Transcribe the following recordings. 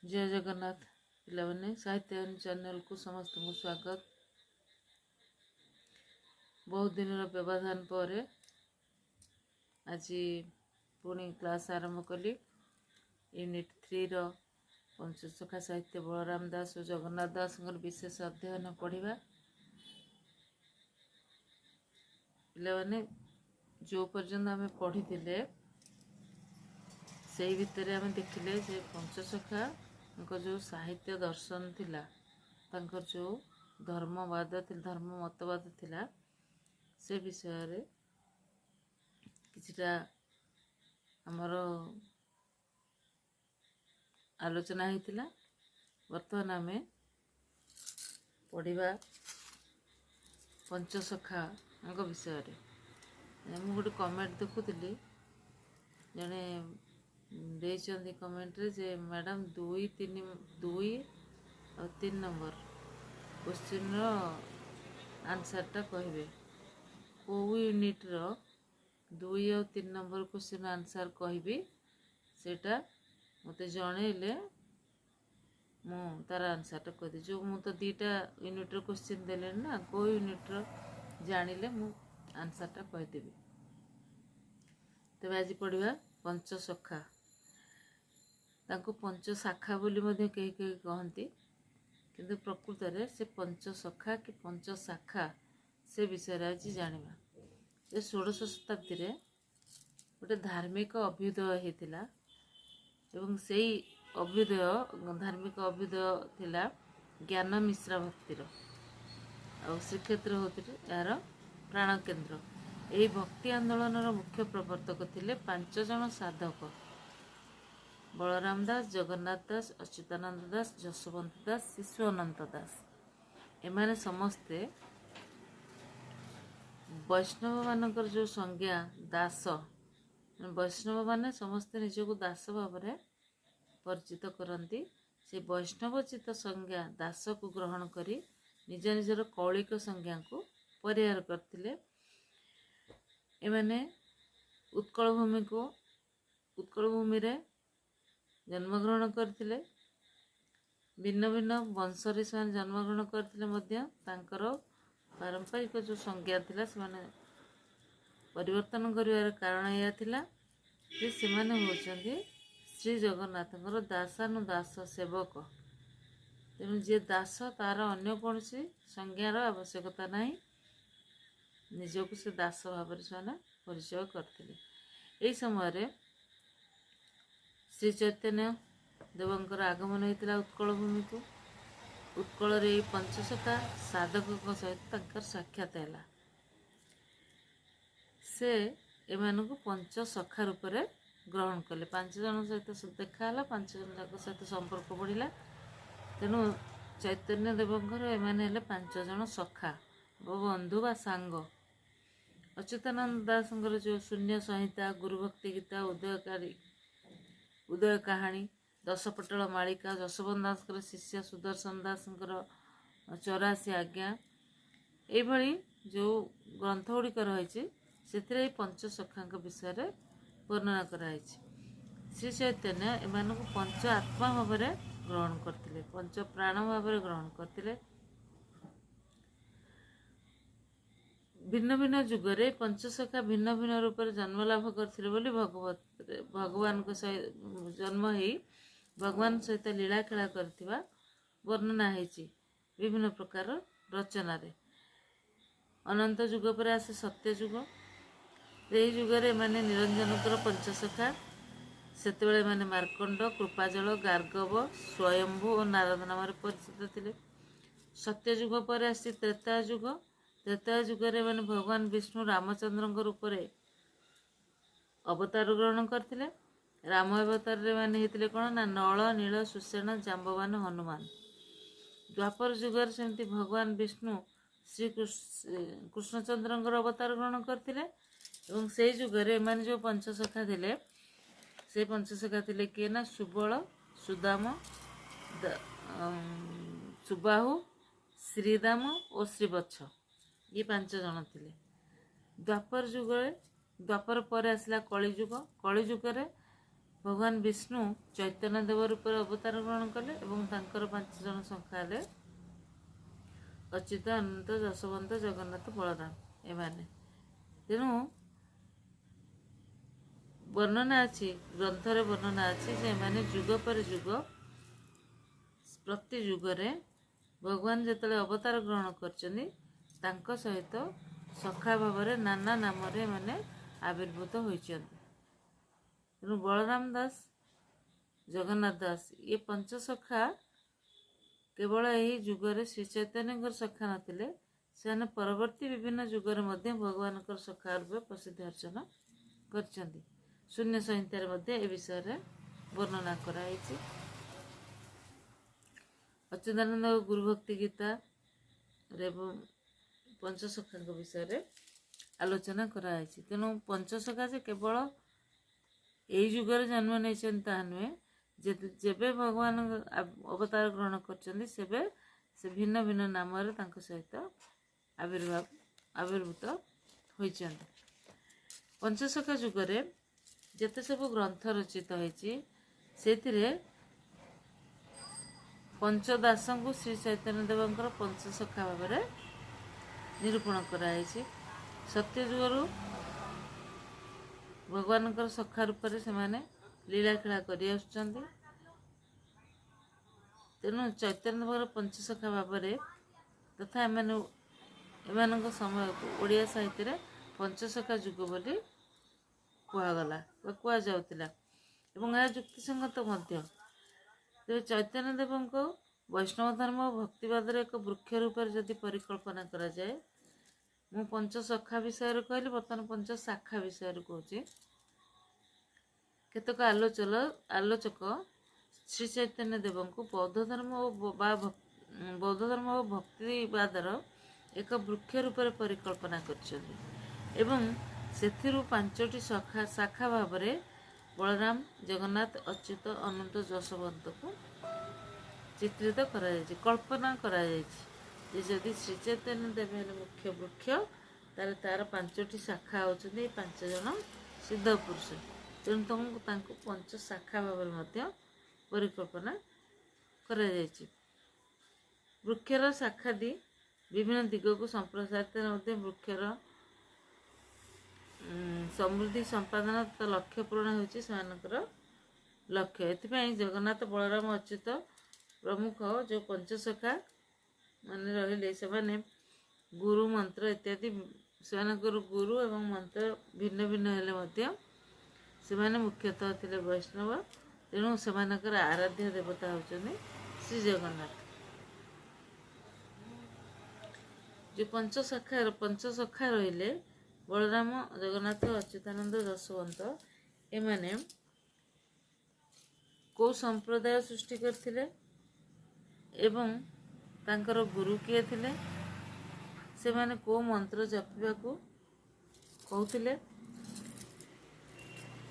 जय जगन्नाथ पिलाने साहित्य चैनल को समस्त को स्वागत। बहुत दिन व्यवधान पर आज पुणी क्लास आरंभ कली। यूनिट 3 रो पंचसखा साहित्य बलराम दास और जगन्नाथ दास विशेष अध्ययन पढ़ा। पिलाने जो पर्यंत आम पढ़ी से भितर आम देखिले जे पंचसखा जो साहित्य दर्शन थिला, जो धर्मवाद धर्म मतवाद थिला, से विषय किछिटा आमर आलोचना होता। बर्तमान आम पढ़ा पंचसखा विषय। मुझे गोटे कमेंट देखुली, जड़े देइचंदी कमेंट रे जे मैडम 2 3 नंबर क्वेश्चन रो आंसरटा कहे को यूनिट रो 2 और 3 नंबर क्वेश्चन आंसर कहबी सेटा मते जणेले मु तार आंसरटा कह दी। जो मु तो 2टा यूनिट रो क्वेश्चन देले ना, को यूनिट रो जानिले मु आंसरटा कह देबी। तबे आज पढ़िबा पंचसखा। ताको पंचशाखा बोली मध्य कहीं कहीं कहती, किंतु प्रकृत रे से पंचसखा कि पंचशाखा से विषय आज जानिबा। ये 16 शताब्दी रे गोटे धार्मिक अभ्युदय होता एवं से अभ्युदय धार्मिक अभ्युदय थिला ज्ञान मिश्रा भक्तिर और श्रीक्षेत्र होते यार प्राण केन्द्र। यही भक्ति आंदोलन मुख्य प्रवर्तक थिले 5 जन साधक, बलराम दास, जगन्नाथ दास, अच्युतानंद दास, जशवंत दास, शिशु अनंत दास। एमाने समस्ते वैष्णव मानकर जो संज्ञा दास, वैष्णव माने समस्ते निजको दास भाव में परिचित करती। से वैष्णवचित संज्ञा दास को ग्रहण करी निज निजर कौलिक संज्ञा को परिहार करथिले। एमाने उत्कल भूमि रे जन्मग्रहण करथिले। भिन्न भिन्न वंशरे से जन्मग्रहण करथिले। पारंपरिक जो संज्ञा थिला से परिवर्तन करिवार कारण यह थिला जे सेमाने होचंदी श्री जगन्नाथंकर दासानुदास सेवक। तेणु जे दास तार अन्य कौन संज्ञार आवश्यकता नहीं, निजको से दास भाव से परिचय करते। यही समय श्री चैतन्य देवंकर आगमन होता उत्कल भूमि को। उत्कल रे पंचसखा साधक सहित साक्षात है। से एमान को पंचसखा रूप में ग्रहण कले। 5 जन सहित देखा, 5 जन सहित संपर्क बढ़ला। तेणु चैतन्य देवंकर एमाने हेले 5 जन सखा बंधु बा सांग। अच्युतानंद दास जो शून्य संहिता, गुरुभक्ति गीता, उदय कहानी, दशपटल मालिका, जशवंत दास शिष्य सुदर्शन दास 84 आज्ञा, ये जो ग्रंथ गुड़िक रही से पंचसखा विषय वर्णना कराई। श्री चैतन्य एम पंच आत्मा भाव ग्रहण करते, पंच प्राण भाव ग्रहण करते। भिन्न भिन्न जुगरे पंचसखा भिन्न भिन्न रूप में जन्म लाभ करथिले बोली भगवान को जन्म ही भगवान सहित लीला खेला करथिबा वर्णना होती विभिन्न प्रकार रचना रे। अनंत जुग पर आसे सत्य जुग। यही जुगरे माने निरंजनकर पंचसखा सेतेबेले माने मार्कंड, कृपाजल, गार्गव, स्वयंभू और नारद नाम परिचित थिले। सत्य जुग पर आसी त्रेता जुग। त्रेता जुगरे माने भगवान विष्णु रामचंद्र रूप अवतार ग्रहण करथिले। राम अवतार रे माने हेतिले कोन ना नल, नील, सुषेण, जाम्बवान, हनुमान। द्वापर जुगर सेमती भगवान विष्णु श्री कृष्णचंद्र अवतार ग्रहण करथिले। एवं से जुगरे माने जो पंचसखा थिले से पंचसखा थिले किए ना सुबल, सुदाम, सुबाहु, श्रीदाम और श्रीवत्स। ये 5 जन थिले। द्वापर जुगरे द्वापर पर आसला कलिजुग। कलिजुग भगवान विष्णु चैतन्य देव रूपे अवतार ग्रहण कले और तांकर 5 जन सखा हेले अच्युत अनंत जशवंत जगन्नाथ बलराम एमाने। तेणु वर्णना अच्छी ग्रंथरे वर्णना अच्छी जे माने जुग पर जुग प्रति जुगरे भगवान जिते अवतार ग्रहण कर सहित सखा भाव नाना नाम माने आविर्भूत होती। तेणु बलराम दास जगन्नाथ दास ये पंच सखा केवल यही जुगरे श्री चैतन्य सखा नथिले से परवर्ती विभिन्न जुगरे भगवान सखा रूपे प्रसिद्ध अर्चन कर शून्य संहितार ए विषय वर्णना कराई। अच्युतानंद गुरुभक्ति गीता पंचसखा विषय आलोचना कराई। तेणु पंचसखा से केवल यही जुगर जन्म नहीं नुहे जेबे भगवान अवतार ग्रहण कर से भिन्न भिन्न नाम सहित आविर्भूत होती। पंचसखा जुगरे जेते सब ग्रंथ रचित होती से पंचदास को श्री चैतन्य देवंकर पंचसखा भाव में निरूपण कराई। सत्य जुगरू भगवान सखा रूप से लीलाखेला कर तेणु चैतन्य देव पंचसखा भाव में तथा एम समय ओडिया साहित्य पंचसखा जुग बोली कहगला कहुला एवं यह युक्तिसंगत तेरे चैतन्य देव को वैष्णव धर्म और भक्तिवाद एक वृक्ष रूप जदि परिकल्पना करा जाए मु पंचसखा विषय कहली बर्तमान पंचशाखा विषय कहूँ। केतक आलोचक श्री चैतन्य देव को बौद्ध धर्म और भक्तिवादर एक वृक्ष रूप परिकल्पना कर पांचटी शाखा भाव में बलराम जगन्नाथ अच्युत अनंत जशवंत को चित्रित कल्पना जदि श्री चैतन्य देव मुख्य वृक्ष तार पांचटी शाखा होती 5 जन सिद्ध पुरुष। तेणु तुमको पंच शाखा भाव में परिकल्पना वृक्षर शाखा दी विभिन्न दिग को संप्रसारित वृक्षर समृद्धि संपादन तो लक्ष्य पूरण होकर लक्ष्य। एथिपाई जगन्नाथ बलराम अच्युत प्रमुख जो पंचसखा माने रहिले से गुरु मंत्र इत्यादि से गुरु एवं मंत्र भिन्न भिन्न हेले से मुख्यतः थे वैष्णव। तेणु से आराध्य देवता होचने श्री जगन्नाथ। जो पंचसखा रहिले बलराम जगन्नाथ अच्युतानंद जशवंत एमाने को संप्रदाय सृष्टि करथिले एवं तांकर गुरु किए थिले से माने को मंत्र जपिबा को कहउथिले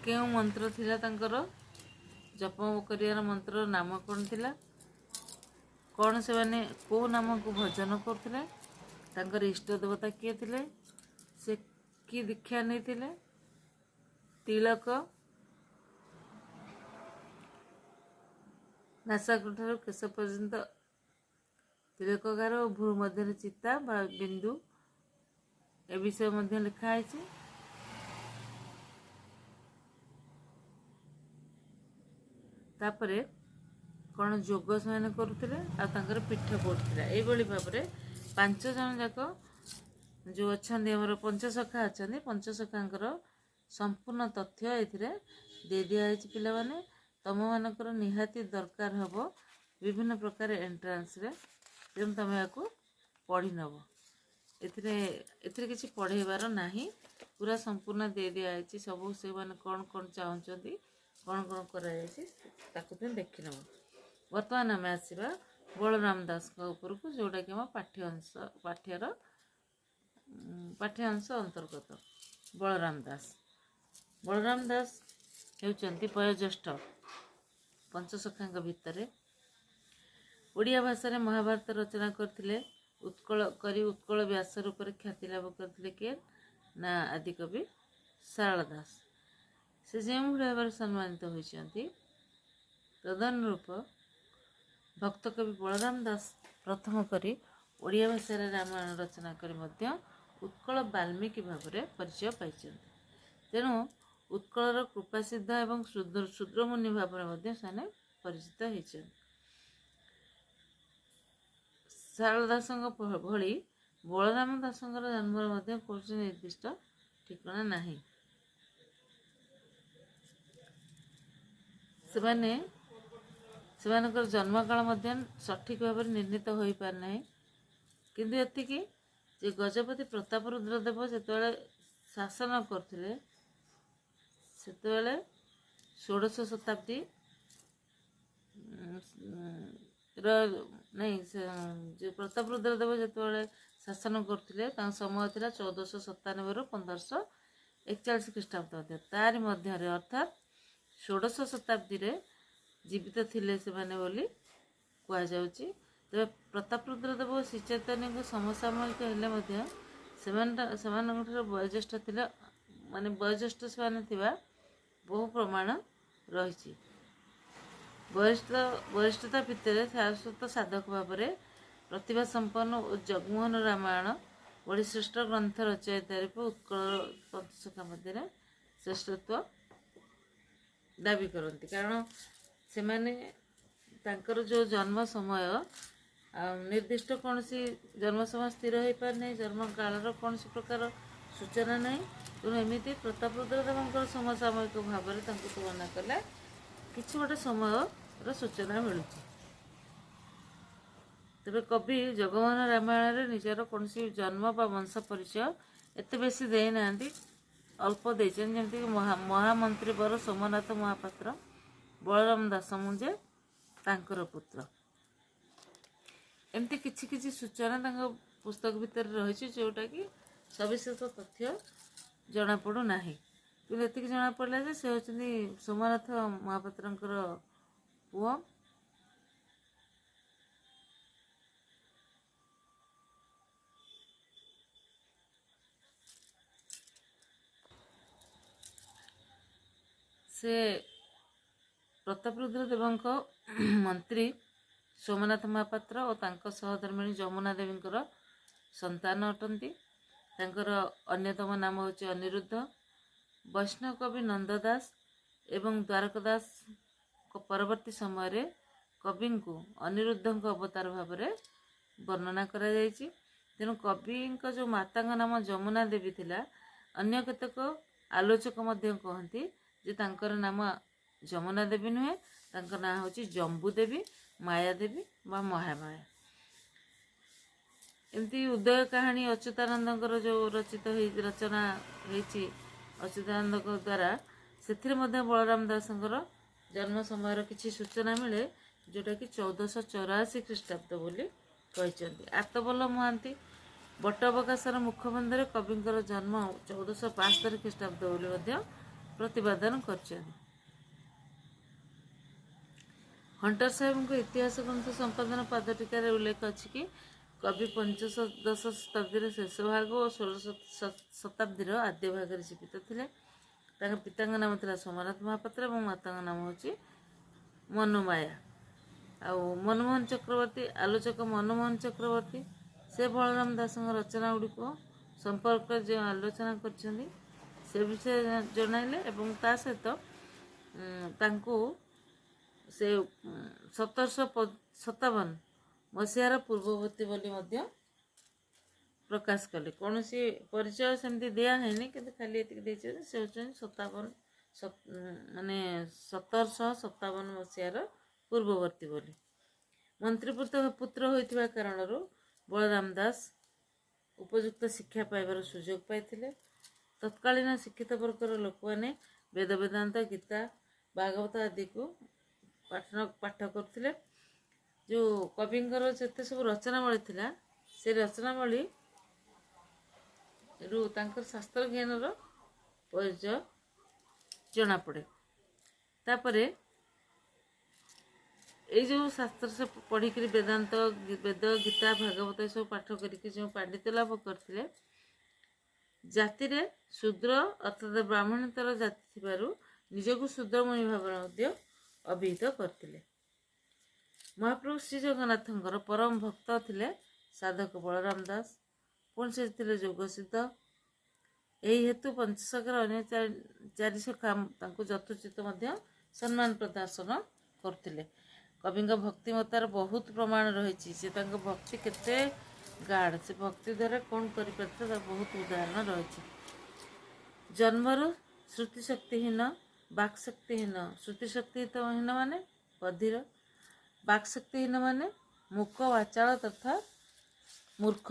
केउ मंत्र थिला तांकर जप करियार मंत्र नाम कोन थिला कौन से माने को नाम को भजन करथिले तांकर इष्ट देवता किए थिले से की दीक्षा नहीं थिले तिलक नासाकुठार केश पर्यंत तिलकगार और भ्रू मध्य चिता बा बिंदु ए विषय मध्य लिखाई। तापरे कौन जोग से करुले आर पीठ पड़ता यही भाव में 5 जन जाक जो अच्छा पंचसखा अच्छा पंचसखांकर संपूर्ण तथ्य ये दे दिखाई पिला माने तुम मानकर निहाती दरकार हम विभिन्न प्रकार एंट्रांस रे तेणु तुम या पढ़ी नब एथिरे किसी पढ़ेबार नहीं पूरा संपूर्ण दे दिखाई सब से माने कौन कौन चाहते कौन कौन कर देखी नब। बर्तमान आम आसवा बलराम दास उपर को जोटा कि पाठ्यांश अंतर्गत बलराम दास होती वयोज्येष्ठ पंचसखा भितर ओडिया भाषा महाभारत रचना करथिले उत्कल व्यास रूप ख्याति लाभ करथिले किए ना आदिकवि सारला दास। से ଯେଉଁ ଭାବରେ ସମ୍ମାନିତ ହୋଇଛନ୍ତି ତଦନୁରୂପ ଭକ୍ତ କବି ବଳରାମ ଦାସ ପ୍ରଥମ କରି ଓଡ଼ିଆ ଭାଷାରେ ରାମାୟଣ ରଚନା କରି ମଧ୍ୟ ଉତ୍କଳ ବାଲ୍ମୀକି ଭାବରେ ପରିଚୟ ପାଇଛନ୍ତି। ତେଣୁ ଉତ୍କଳର କୃପାସିଦ୍ଧ ଏବଂ ଶୂଦ୍ରମୁନି ଭାବରେ ମଧ୍ୟ ସେମାନେ ପରିଚିତ ହୋଇଛନ୍ତି। ଶାରଳା ଦାସଙ୍କ ଭଳି ବଳରାମ ଦାସଙ୍କର ଜନ୍ମର ମଧ୍ୟ କୌଣସି ନିର୍ଦ୍ଦିଷ୍ଟ ଠିକଣା ନାହିଁ। ସେମାନଙ୍କର ଜନ୍ମକାଳ ମଧ୍ୟ ସଠିକ ଭାବରେ ନିର୍ଣ୍ଣିତ ହୋଇପାରିନାହିଁ। କିନ୍ତୁ ଏତିକି ଯେ ଗଜପତି ପ୍ରତାପ ରୁଦ୍ରଦେବ ଯେତେବେଳେ ଶାସନ କରୁଥିଲେ ସେତେବେଳେ ଷୋଡ଼ଶ ଶତାବ୍ଦୀ ପ୍ରତାପ ରୁଦ୍ରଦେବ ଯେତେବେଳେ ଶାସନ କରୁଥିଲେ ତାଙ୍କ ସମୟ ଥିଲା 1497ରୁ 1541 ଖ୍ରୀଷ୍ଟାବ୍ଦ ମଧ୍ୟ। ତାରି ମଧ୍ୟରେ ଅର୍ଥାତ୍ ଷୋଡ଼ଶ ଶତାବ୍ଦୀରେ ଜୀବିତ ଥିଲେ ସେମାନେ ବୋଲି କୁହାଯାଉଛି। ତେବେ ପ୍ରତାପ ରୁଦ୍ରଦେବ ଓ ଶ୍ରୀଚୈତନ୍ୟଙ୍କ ସମସାମୟିକ ହେଲେ ମଧ୍ୟ ସେମାନଙ୍କଠାରୁ ବୟୋଜ୍ୟେଷ୍ଠ ଥିଲା ବୟୋଜ୍ୟେଷ୍ଠ ସେମାନେ ଥିବା ବହୁ ପ୍ରମାଣ ରହିଛି। ବରିଷ୍ଠତା ଭିତରେ ସାରସ୍ୱତ ସାଧକ ଭାବରେ ପ୍ରତିଭା ସମ୍ପନ୍ନ ଓ ଜଗମୋହନ ରାମାୟଣ ଭଳି ଶ୍ରେଷ୍ଠ ଗ୍ରନ୍ଥ ରଚୟିତା ରୂପେ ଉତ୍କଳ ପଞ୍ଚସଖା ମଧ୍ୟରେ ଶ୍ରେଷ୍ଠତ୍ୱ ଦାବି କରନ୍ତି। କାରଣ ସେମାନେ ତାଙ୍କର ଯେଉଁ ଜନ୍ମ ସମୟ ନିର୍ଦ୍ଦିଷ୍ଟ କୌଣସି ଜନ୍ମ ସମୟ ସ୍ଥିର ହୋଇପାରିନାହିଁ, ଜନ୍ମ କାଳର କୌଣସି ପ୍ରକାର ସୂଚନା ନାହିଁ। ତେଣୁ ଏମିତି ପ୍ରତାପ ରୁଦ୍ରଦେବଙ୍କର ସମସାମୟିକ ଭାବରେ ତାଙ୍କୁ ତୁଳନା କଲେ କିଛି ଗୋଟେ ସମୟର ସୂଚନା ମିଳୁଛି। ତେବେ କବି ଜଗମୋହନ ରାମାୟଣରେ ନିଜର କୌଣସି ଜନ୍ମ ବା ବଂଶ ପରିଚୟ ଏତେ ବେଶୀ ଦେଇନାହାନ୍ତି, ଅଳ୍ପ ଦେଇଛନ୍ତି। ଯେମିତିକି ମହାମନ୍ତ୍ରୀ ବର ସୋମନାଥ ମହାପାତ୍ର ବଳରାମ ଦାସ ମୁଞ୍ଜେ ତାଙ୍କର ପୁତ୍ର। ଏମିତି କିଛି କିଛି ସୂଚନା ତାଙ୍କ ପୁସ୍ତକ ଭିତରେ ରହିଛି ଯେଉଁଟାକି ସବିଶେଷ ତଥ୍ୟ ଜଣାପଡ଼ୁନାହିଁ। କିନ୍ତୁ ଏତିକି ଜଣାପଡ଼ିଲା ଯେ ସେ ହେଉଛନ୍ତି ସୋମନାଥ ମହାପାତ୍ରଙ୍କର ପୁଅ। ସେ ପ୍ରତାପ ରୁଦ୍ରଦେବଙ୍କ ମନ୍ତ୍ରୀ ସୋମନାଥ ମହାପାତ୍ର ଓ ତାଙ୍କ ସହଧର୍ମିଣୀ ଯମୁନା ଦେବୀଙ୍କର ସନ୍ତାନ ଅଟନ୍ତି। ତାଙ୍କର ଅନ୍ୟତମ ନାମ ହେଉଛି ଅନିରୁଦ୍ଧ। ବୈଷ୍ଣବ କବି ନନ୍ଦ ଦାସ ଏବଂ ଦ୍ୱାରକ ଦାସଙ୍କ ପରବର୍ତ୍ତୀ ସମୟରେ କବିଙ୍କୁ ଅନିରୁଦ୍ଧଙ୍କ ଅବତାର ଭାବରେ ବର୍ଣ୍ଣନା କରାଯାଇଛି। ତେଣୁ କବିଙ୍କ ଯେଉଁ ମାତାଙ୍କ ନାମ ଯମୁନା ଦେବୀ ଥିଲା, ଅନ୍ୟ କେତେକ ଆଲୋଚକ ମଧ୍ୟ କହନ୍ତି ଯେ ତାଙ୍କର ନାମ ଯମୁନା ଦେବୀ ନୁହେଁ, ତାଙ୍କ ନାଁ ହେଉଛି ଜମ୍ବୁ ଦେବୀ, ମାୟା ଦେବୀ ବା ମହାମାୟା। ଏମିତି ଉଦୟ କାହାଣୀ ଅଚ୍ୟୁତାନନ୍ଦଙ୍କର ଯେଉଁ ରଚନା ହେଇଛି ଅଚ୍ୟୁତାନନ୍ଦଙ୍କ ଦ୍ୱାରା, ସେଥିରେ ମଧ୍ୟ ବଳରାମ ଦାସଙ୍କର ଜନ୍ମ ସମୟର କିଛି ସୂଚନା ମିଳେ, ଯେଉଁଟାକି 1484 ଖ୍ରୀଷ୍ଟାବ୍ଦ ବୋଲି କହିଛନ୍ତି। ଆତବଲ ମହାନ୍ତି ବଟ ଅବକାଶର ମୁଖବନ୍ଧରେ କବିଙ୍କର ଜନ୍ମ 1475 ଖ୍ରୀଷ୍ଟାବ୍ଦ ବୋଲି ମଧ୍ୟ ପ୍ରତିପାଦନ କରିଛନ୍ତି। ହଣ୍ଟର ସାହେବଙ୍କ ଇତିହାସ ଗ୍ରନ୍ଥ ସମ୍ପାଦନ ପାଦଟିକାରେ ଉଲ୍ଲେଖ ଅଛି କି କବି ପଞ୍ଚଦଶ ଶତାବ୍ଦୀର ଶେଷ ଭାଗ ଓ 16ଶ ଶତାବ୍ଦୀର ଆଦ୍ୟ ଭାଗରେ ଜୀବିତ ଥିଲେ। ତାଙ୍କ ପିତାଙ୍କ ନାମ ଥିଲା ସୋମନାଥ ମହାପାତ୍ର ଏବଂ ମାତାଙ୍କ ନାମ ହେଉଛି ମନୋମାୟା। ଆଉ ମନମୋହନ ଚକ୍ରବର୍ତ୍ତୀ, ଆଲୋଚକ ମନମୋହନ ଚକ୍ରବର୍ତ୍ତୀ, ସେ ବଳରାମ ଦାସଙ୍କ ରଚନା ଗୁଡ଼ିକ ସମ୍ପର୍କରେ ଯେଉଁ ଆଲୋଚନା କରିଛନ୍ତି ସେ ବିଷୟରେ ଜଣାଇଲେ ଏବଂ ତା ସହିତ ତାଙ୍କୁ ସେ 1757 ମସିହାର ପୂର୍ବବର୍ତ୍ତୀ ବୋଲି ମଧ୍ୟ ପ୍ରକାଶ କଲେ। କୌଣସି ପରିଚୟ ସେମିତି ଦିଆହେଇନି, କିନ୍ତୁ ଖାଲି ଏତିକି ଦେଇଛନ୍ତି ସେ ହେଉଛନ୍ତି 1757 ମସିହାର ପୂର୍ବବର୍ତ୍ତୀ ବୋଲି। ମନ୍ତ୍ରୀ ପୁତ୍ର ହୋଇଥିବା କାରଣରୁ ବଳରାମ ଦାସ ଉପଯୁକ୍ତ ଶିକ୍ଷା ପାଇବାର ସୁଯୋଗ ପାଇଥିଲେ। ତତ୍କାଳୀନ ଶିକ୍ଷିତ ବର୍ଗର ଲୋକମାନେ ବେଦ ବେଦାନ୍ତ, ଗୀତା, ଭାଗବତ ଆଦିକୁ ପାଠ କରୁଥିଲେ। ଯେଉଁ କବିଙ୍କର ଯେତେ ସବୁ ରଚନାବଳୀ ଥିଲା, ସେ ରଚନାବଳୀରୁ ତାଙ୍କର ଶାସ୍ତ୍ର ଜ୍ଞାନର ପରିଚୟ ଜଣାପଡ଼େ। ତାପରେ ଏଇ ଯେଉଁ ଶାସ୍ତ୍ର ସେ ପଢ଼ିକିରି ବେଦ, ଗୀତା, ଭାଗବତ ଏସବୁ ପାଠ କରିକି ଯେଉଁ ପାଣ୍ଡିତ୍ୟ ଲାଭ କରିଥିଲେ, ଜାତିରେ ଶୂଦ୍ର ଅର୍ଥାତ୍ ବ୍ରାହ୍ମଣେତର ଜାତି ଥିବାରୁ ନିଜକୁ ଶୂଦ୍ରମୁନି ଭାବରେ ମଧ୍ୟ ଅଭିହିତ କରିଥିଲେ। ମହାପ୍ରଭୁ ଶ୍ରୀ ଜଗନ୍ନାଥଙ୍କର ପରମ ଭକ୍ତ ଥିଲେ ସାଧକ ବଳରାମ ଦାସ। ପୁଣି ସେ ଥିଲେ ଯୋଗସିଦ୍ଧ। ଏହି ହେତୁ ପଞ୍ଚସଖାର ଅନ୍ୟ ଚାରି ସଖା ତାଙ୍କୁ ଯଥୋଚିତ ମଧ୍ୟ ସମ୍ମାନ ପ୍ରଦର୍ଶନ କରୁଥିଲେ। କବିଙ୍କ ଭକ୍ତିମତାର ବହୁତ ପ୍ରମାଣ ରହିଛି। ସେ ତାଙ୍କ ଭକ୍ତି କେତେ ଗାଢ଼, ସେ ଭକ୍ତି ଦ୍ୱାରା କ'ଣ କରିପାରିଥିଲେ ତାର ବହୁତ ଉଦାହରଣ ରହିଛି। ଜନ୍ମରୁ ଶ୍ରୁତିଶକ୍ତିହୀନ, ବାକ୍ଶକ୍ତିହୀନ। ଶ୍ରୁତିଶକ୍ତିହୀନ ମାନେ ବଧିର, ବାକ୍ଶକ୍ତିହୀନ ମାନେ ମୂକ, ବାଚାଳ ତଥା ମୂର୍ଖ।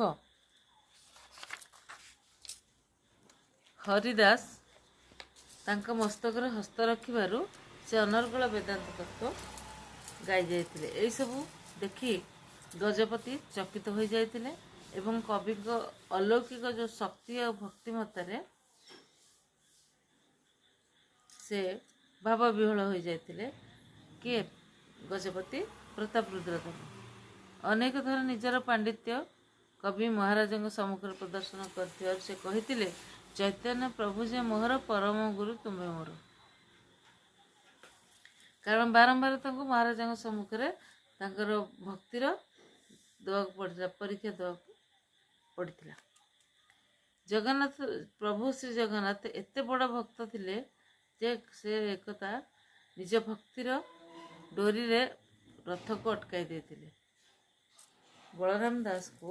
ହରିଦାସ ତାଙ୍କ ମସ୍ତକରେ ହସ୍ତ ରଖିବାରୁ ସେ ଅନର୍ଗଳ ବେଦାନ୍ତ ତତ୍ତ୍ୱ ଗାଇ ଯାଇଥିଲେ। ଏହିସବୁ ଦେଖି ଗଜପତି ଚକିତ ହୋଇଯାଇଥିଲେ ଏବଂ କବିଙ୍କ ଅଲୌକିକ ଯେଉଁ ଶକ୍ତି ଆଉ ଭକ୍ତିମତାରେ ସେ ଭାବବିହ୍ୱଳ ହୋଇଯାଇଥିଲେ। କିଏ? ଗଜପତି ପ୍ରତାପରୁଦ୍ର। ଅନେକ ଥର ନିଜର ପାଣ୍ଡିତ୍ୟ କବି ମହାରାଜଙ୍କ ସମ୍ମୁଖରେ ପ୍ରଦର୍ଶନ କରିଥିବାରୁ ସେ କହିଥିଲେ, ଚୈତନ୍ୟ ପ୍ରଭୁ ଯେ ମୋହର ପରମ ଗୁରୁ ତୁମେ ମୋର। କାରଣ ବାରମ୍ବାର ତାଙ୍କୁ ମହାରାଜାଙ୍କ ସମ୍ମୁଖରେ ତାଙ୍କର ଭକ୍ତିର ଦେବାକୁ ପଡ଼ିଥିଲା, ପରୀକ୍ଷା ଦେବାକୁ ପଡ଼ିଥିଲା। ଜଗନ୍ନାଥ ପ୍ରଭୁ ଶ୍ରୀ ଜଗନ୍ନାଥ ଏତେ ବଡ଼ ଭକ୍ତ ଥିଲେ ଯେ ସେ ଏକତା ନିଜ ଭକ୍ତିର ଡୋରିରେ ରଥକୁ ଅଟକାଇ ଦେଇଥିଲେ। ବଳରାମ ଦାସକୁ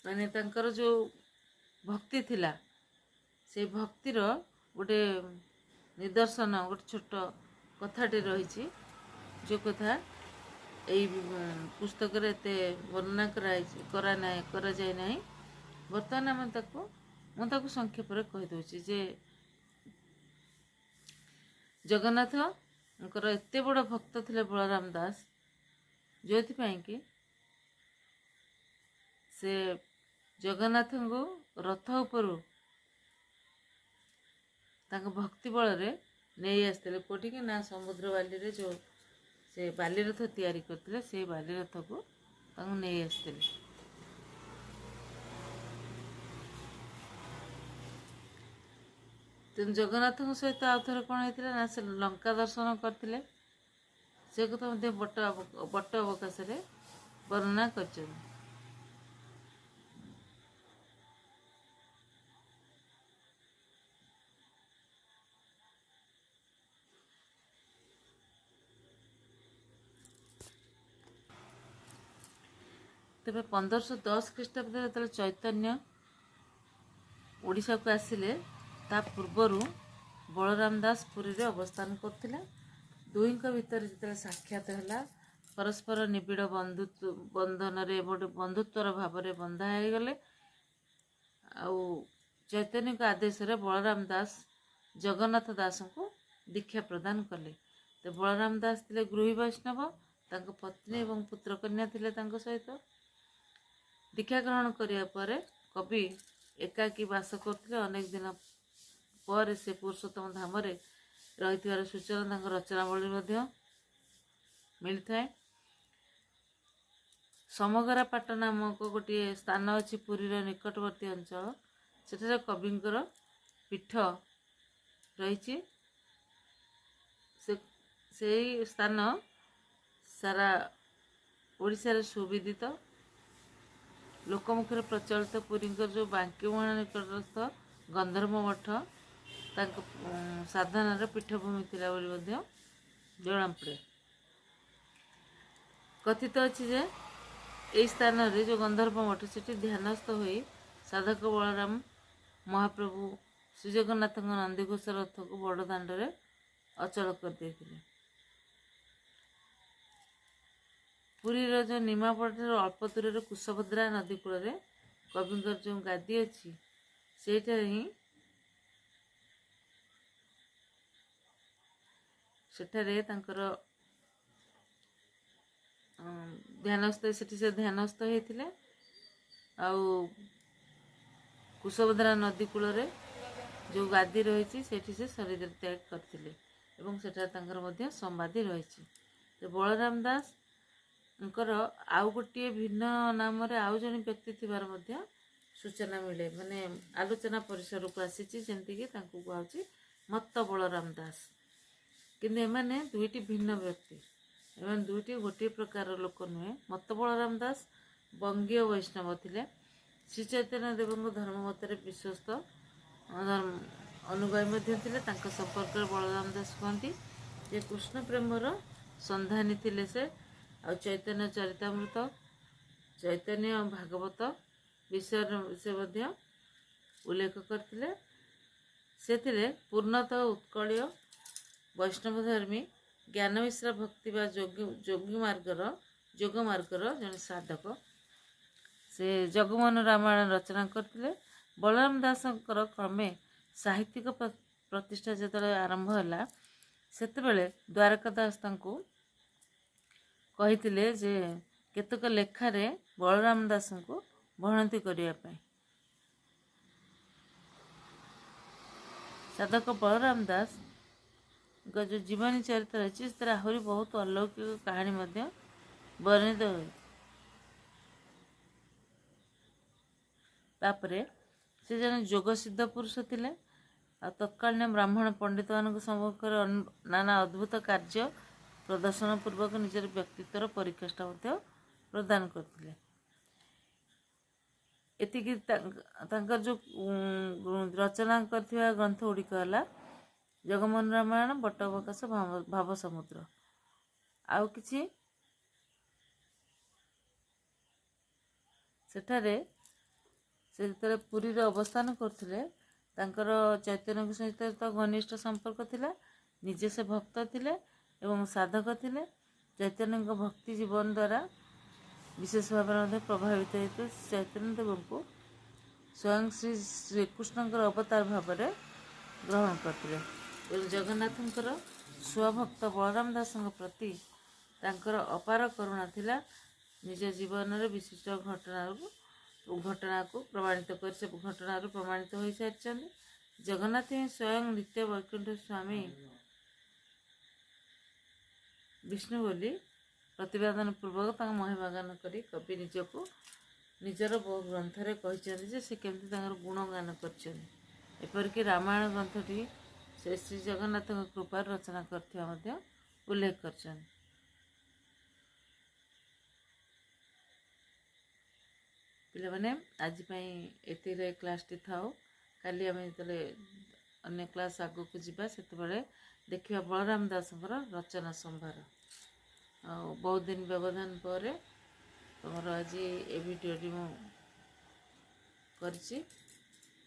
ମାନେ ତାଙ୍କର ଯେଉଁ ଭକ୍ତି ଥିଲା, ସେଇ ଭକ୍ତିର ଗୋଟେ ନିଦର୍ଶନ, ଗୋଟେ ଛୋଟ କଥାଟେ ରହିଛି, ଯେଉଁ କଥା ଏଇ ପୁସ୍ତକରେ ଏତେ ବର୍ଣ୍ଣନା କରାଯାଇ ନାହିଁ। ବର୍ତ୍ତମାନ ମୁଁ ତାକୁ ସଂକ୍ଷେପରେ କହିଦେଉଛି ଯେ ଜଗନ୍ନାଥଙ୍କର ଏତେ ବଡ଼ ଭକ୍ତ ଥିଲେ ବଳରାମ ଦାସ, ଯେଉଁଥିପାଇଁ କି ସେ ଜଗନ୍ନାଥଙ୍କୁ ରଥ ଉପରୁ ତାଙ୍କ ଭକ୍ତି ବଳରେ ନେଇ ଆସିଥିଲେ। କେଉଁଠିକି ନା ସମୁଦ୍ର ବାଲିରେ ଯେଉଁ ସେ ବାଲିରଥ ତିଆରି କରିଥିଲେ, ସେଇ ବାଲିରଥକୁ ତାଙ୍କୁ ନେଇ ଆସିଥିଲେ। ତେଣୁ ଜଗନ୍ନାଥଙ୍କ ସହିତ ଆଉ ଥରେ କ'ଣ ହେଇଥିଲା ନା ସେ ଲଙ୍କା ଦର୍ଶନ କରିଥିଲେ। ସେ କଥା ମଧ୍ୟ ବଟ ଅବକାଶରେ ବର୍ଣ୍ଣନା କରିଛନ୍ତି। ତେବେ 1510 ଖ୍ରୀଷ୍ଟାବ୍ଦରେ ଯେତେବେଳେ ଚୈତନ୍ୟ ଓଡ଼ିଶାକୁ ଆସିଲେ, ତା ପୂର୍ବରୁ ବଳରାମ ଦାସ ପୁରୀରେ ଅବସ୍ଥାନ କରୁଥିଲା। ଦୁହିଁଙ୍କ ଭିତରେ ଯେତେବେଳେ ସାକ୍ଷାତ ହେଲା, ପରସ୍ପର ନିବିଡ଼ ବନ୍ଧନରେ ଗୋଟେ ବନ୍ଧୁତ୍ୱର ଭାବରେ ବନ୍ଧା ହେଇଗଲେ। ଆଉ ଚୈତନ୍ୟଙ୍କ ଆଦେଶରେ ବଳରାମ ଦାସ ଜଗନ୍ନାଥ ଦାସଙ୍କୁ ଦୀକ୍ଷା ପ୍ରଦାନ କଲେ। ତ ବଳରାମ ଦାସ ଥିଲେ ଗୃହୀ ବୈଷ୍ଣବ, ତାଙ୍କ ପତ୍ନୀ ଏବଂ ପୁତ୍ରକନ୍ୟା ଥିଲେ ତାଙ୍କ ସହିତ। ଦୀକ୍ଷା ଗ୍ରହଣ କରିବା ପରେ କବି ଏକାକୀ ବାସ କରୁଥିଲେ। ଅନେକ ଦିନ ପରେ ସେ ପୁରୁଷୋତ୍ତମ ଧାମରେ ରହିଥିବାର ସୂଚନା ତାଙ୍କ ରଚନାବଳୀ ମଧ୍ୟ ମିଳିଥାଏ। ସମଗରାପାଟ ନାମକ ଗୋଟିଏ ସ୍ଥାନ ଅଛି ପୁରୀର ନିକଟବର୍ତ୍ତୀ ଅଞ୍ଚଳ, ସେଠାରେ କବିଙ୍କର ପୀଠ ରହିଛି। ସେଇ ସ୍ଥାନ ସାରା ଓଡ଼ିଶାରେ ସୁବିଦିତ। ଲୋକମୁଖରେ ପ୍ରଚଳିତ ପୁରୀଙ୍କର ଯେଉଁ ବାଙ୍କିମୁହାଣ ନିକଟସ୍ଥ ଗନ୍ଧର୍ବ ମଠ ତାଙ୍କ ସାଧନାର ପୀଠଭୂମି ଥିଲା ବୋଲି ମଧ୍ୟ ଜଣାପଡ଼େ। କଥିତ ଅଛି ଯେ ଏହି ସ୍ଥାନରେ ଯେଉଁ ଗନ୍ଧର୍ବ ମଠ, ସେଠି ଧ୍ୟାନସ୍ଥ ହୋଇ ସାଧକ ବଳରାମ ମହାପ୍ରଭୁ ଶ୍ରୀଜଗନ୍ନାଥଙ୍କ ନନ୍ଦିଘୋଷ ରଥକୁ ବଡ଼ ଦାଣ୍ଡରେ ଅଚଳ କରିଦେଇଥିଲେ। ପୁରୀର ଯେଉଁ ନିମାପଡ଼ାଠାରୁ ଅଳ୍ପ ଦୂରରେ କୁଶଭଦ୍ରା ନଦୀ କୂଳରେ କବିଙ୍କର ଯେଉଁ ଗାଦି ଅଛି, ସେଠାରେ ତାଙ୍କର ସେଠି ସେ ଧ୍ୟାନସ୍ଥ ହେଇଥିଲେ। ଆଉ କୁଶଭଦ୍ରା ନଦୀ କୂଳରେ ଯେଉଁ ଗାଦି ରହିଛି, ସେଠି ସେ ଶରୀର ତ୍ୟାଗ କରିଥିଲେ ଏବଂ ସେଠାରେ ତାଙ୍କର ମଧ୍ୟ ସମାଧି ରହିଛି। ତ ବଳରାମ ଦାସଙ୍କର ଆଉ ଗୋଟିଏ ଭିନ୍ନ ନାମରେ ଆଉ ଜଣେ ବ୍ୟକ୍ତି ଥିବାର ମଧ୍ୟ सूचना मिले माने आलोचना परिसरକୁ ଆସିଛି ଯେମିତିକି ତାଙ୍କୁ କୁହାଉଛି ମତ୍ତ ବଳରାମ ଦାସ। କିନ୍ତୁ ଏମାନେ ଦୁଇଟି ଭିନ୍ନ ବ୍ୟକ୍ତି, ଏମାନେ ଦୁଇଟି ଗୋଟିଏ ପ୍ରକାର ଲୋକ ନୁହେଁ। ମତ୍ତ ବଳରାମ ଦାସ ବଙ୍ଗୀୟ ବୈଷ୍ଣବ ଥିଲେ। ଶ୍ରୀ ଚୈତନ୍ୟ ଦେବଙ୍କ ଧର୍ମ ମତରେ ବିଶ୍ୱସ୍ତ ଅନୁଗାମୀ ମଧ୍ୟ ଥିଲେ। ତାଙ୍କ ସମ୍ପର୍କରେ ବଳରାମ ଦାସ କୁହନ୍ତି ଯେ କୃଷ୍ଣ ପ୍ରେମର ସନ୍ଧାନୀ ଥିଲେ ସେ। ଆଉ ଚୈତନ୍ୟ ଚରିତାମୃତ, ଚୈତନ୍ୟ ଭାଗବତ ବିଷୟରେ ସେ ମଧ୍ୟ ଉଲ୍ଲେଖ କରିଥିଲେ। ସେଥିରେ ପୂର୍ଣ୍ଣତଃ ଉତ୍କଳୀୟ ବୈଷ୍ଣବ ଧର୍ମୀ ଜ୍ଞାନ ମିଶ୍ର ଭକ୍ତି ବା ଯୋଗ ମାର୍ଗର ଜଣେ ସାଧକ। ସେ ଜଗମୋହନ ରାମାୟଣ ରଚନା କରିଥିଲେ। ବଳରାମ ଦାସଙ୍କର କ୍ରମେ ସାହିତ୍ୟିକ ପ୍ରତିଷ୍ଠା ଯେତେବେଳେ ଆରମ୍ଭ ହେଲା, ସେତେବେଳେ ଦ୍ୱାରକା ଦାସ ତାଙ୍କୁ କହିଥିଲେ ଯେ କେତେକ ଲେଖାରେ ବଳରାମ ଦାସଙ୍କୁ ଭଣତି କରିବା ପାଇଁ। ସାଧକ ବଳରାମ ଦାସଙ୍କ ଯେଉଁ ଜୀବନୀ ଚରିତ୍ର ଅଛି ସେଥିରେ ଆହୁରି ବହୁତ ଅଲୌକିକ କାହାଣୀ ମଧ୍ୟ ବର୍ଣ୍ଣିତ ହୁଏ। ତାପରେ ସେ ଜଣେ ଯୋଗ ସିଦ୍ଧ ପୁରୁଷ ଥିଲେ। ଆଉ ତତ୍କାଳୀନ ବ୍ରାହ୍ମଣ ପଣ୍ଡିତମାନଙ୍କ ସମ୍ମୁଖରେ ନାନା ଅଦ୍ଭୁତ କାର୍ଯ୍ୟ ପ୍ରଦର୍ଶନ ପୂର୍ବକ ନିଜର ବ୍ୟକ୍ତିତ୍ୱର ପରିକାଷ୍ଠା ମଧ୍ୟ ପ୍ରଦାନ କରିଥିଲେ। ଏତିକି ତାଙ୍କର ଯେଉଁ ରଚନା କରିଥିବା ଗ୍ରନ୍ଥ ଗୁଡ଼ିକ ହେଲା ଜଗମୋହନ ରାମାୟଣ, ବଟବକାଶ, ଭାବ ସମୁଦ୍ର। ଆଉ କିଛି ସେଠାରେ ସେ ଯେତେବେଳେ ପୁରୀରେ ଅବସ୍ଥାନ କରୁଥିଲେ, ତାଙ୍କର ଚୈତନ୍ୟଙ୍କ ସହିତ ତ ଘନିଷ୍ଠ ସମ୍ପର୍କ ଥିଲା। ନିଜେ ସେ ଭକ୍ତ ଥିଲେ ଏବଂ ସାଧକ ଥିଲେ। ଚୈତନ୍ୟଙ୍କ ଭକ୍ତି ଜୀବନ ଦ୍ୱାରା ବିଶେଷ ଭାବରେ ମଧ୍ୟ ପ୍ରଭାବିତ ହୋଇଥିଲେ। ଚୈତନ୍ୟ ଦେବଙ୍କୁ ସ୍ୱୟଂ ଶ୍ରୀକୃଷ୍ଣଙ୍କର ଅବତାର ଭାବରେ ଗ୍ରହଣ କରିଥିଲେ। ଏବଂ ଜଗନ୍ନାଥଙ୍କର ସ୍ୱଭକ୍ତ ବଳରାମ ଦାସଙ୍କ ପ୍ରତି ତାଙ୍କର ଅପାର କରୁଣା ଥିଲା। ନିଜ ଜୀବନରେ ବିଶିଷ୍ଟ ଘଟଣାକୁ ପ୍ରମାଣିତ କରି ସେ ଘଟଣାରୁ ପ୍ରମାଣିତ ହୋଇସାରିଛନ୍ତି। ଜଗନ୍ନାଥ ହିଁ ସ୍ୱୟଂ ନିତ୍ୟ ବୈକୁଣ୍ଠ ସ୍ୱାମୀ ବିଷ୍ଣୁ ବୋଲି ପ୍ରତିପାଦନ ପୂର୍ବକ ତାଙ୍କ ମହିମାଗାନ କରି କବି ନିଜର ବହୁ ଗ୍ରନ୍ଥରେ କହିଛନ୍ତି ଯେ ସେ କେମିତି ତାଙ୍କର ଗୁଣଗାନ କରିଛନ୍ତି। ଏପରିକି ରାମାୟଣ ଗ୍ରନ୍ଥଟି ସେ ଶ୍ରୀ ଜଗନ୍ନାଥଙ୍କ କୃପାରୁ ରଚନା କରିଥିବା ମଧ୍ୟ ଉଲ୍ଲେଖ କରିଛନ୍ତି। ପିଲାମାନେ ଆଜି ପାଇଁ ଏତିକିରେ କ୍ଲାସ୍ଟି ଥାଉ। କାଲି ଆମେ ଯେତେବେଳେ ଅନ୍ୟ କ୍ଲାସ୍ ଆଗକୁ ଯିବା ସେତେବେଳେ ଦେଖିବା ବଳରାମ ଦାସଙ୍କର ରଚନା ସମ୍ଭାର। ଆଉ ବହୁତ ଦିନ ବ୍ୟବଧାନ ପରେ ତୁମର ଆଜି ଏ ଭିଡ଼ିଓଟି ମୁଁ କରିଛି।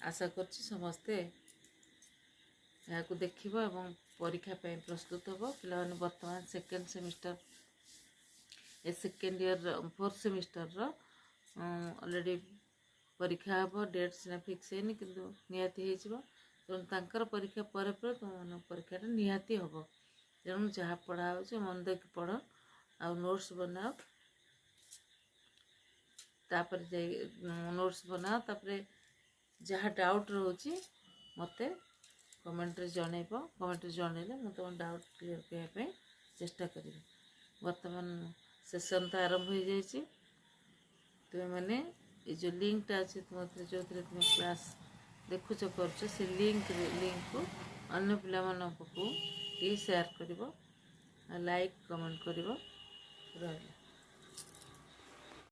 ଆଶା କରୁଛି ସମସ୍ତେ ଏହାକୁ ଦେଖିବ ଏବଂ ପରୀକ୍ଷା ପାଇଁ ପ୍ରସ୍ତୁତ ହେବ। ପିଲାମାନେ ବର୍ତ୍ତମାନ ସେକେଣ୍ଡ ଇୟର 4th ସେମିଷ୍ଟରର ଅଲରେଡ଼ି ପରୀକ୍ଷା ହେବ। ଡେଟ୍ ସିନା ଫିକ୍ସ ହେଇନି କିନ୍ତୁ ନିହାତି ହେଇଯିବ। ତେଣୁ ତାଙ୍କର ପରୀକ୍ଷା ପରେ ତୁମମାନଙ୍କ ପରୀକ୍ଷାଟା ନିହାତି ହେବ। ତେଣୁ ଯାହା ପଢ଼ା ହେଉଛି ମନ ଦେଇକି ପଢ଼ ଆଉ ନୋଟ୍ସ ବନାଅ। ତାପରେ ଯାହା ଡାଉଟ୍ ରହୁଛି ମୋତେ କମେଣ୍ଟରେ ଜଣାଇବ। କମେଣ୍ଟରେ ଜଣାଇଲେ ମୁଁ ତୁମ ଡାଉଟ୍ କ୍ଲିୟର୍ କରିବା ପାଇଁ ଚେଷ୍ଟା କରିବି। ବର୍ତ୍ତମାନ ସେସନ୍ ତ ଆରମ୍ଭ ହୋଇଯାଇଛି। ତୁମେମାନେ ଏ ଯେଉଁ ଲିଙ୍କଟା ଅଛି ଯେଉଁଥିରେ ତୁମେ କ୍ଲାସ୍ ଦେଖୁଛ କରୁଛ, ସେ ଲିଙ୍କକୁ ଅନ୍ୟ ପିଲାମାନଙ୍କୁ ଟିକେ ସେୟାର କରିବ, ଲାଇକ୍ କମେଣ୍ଟ କରିବ। ରହିଲା।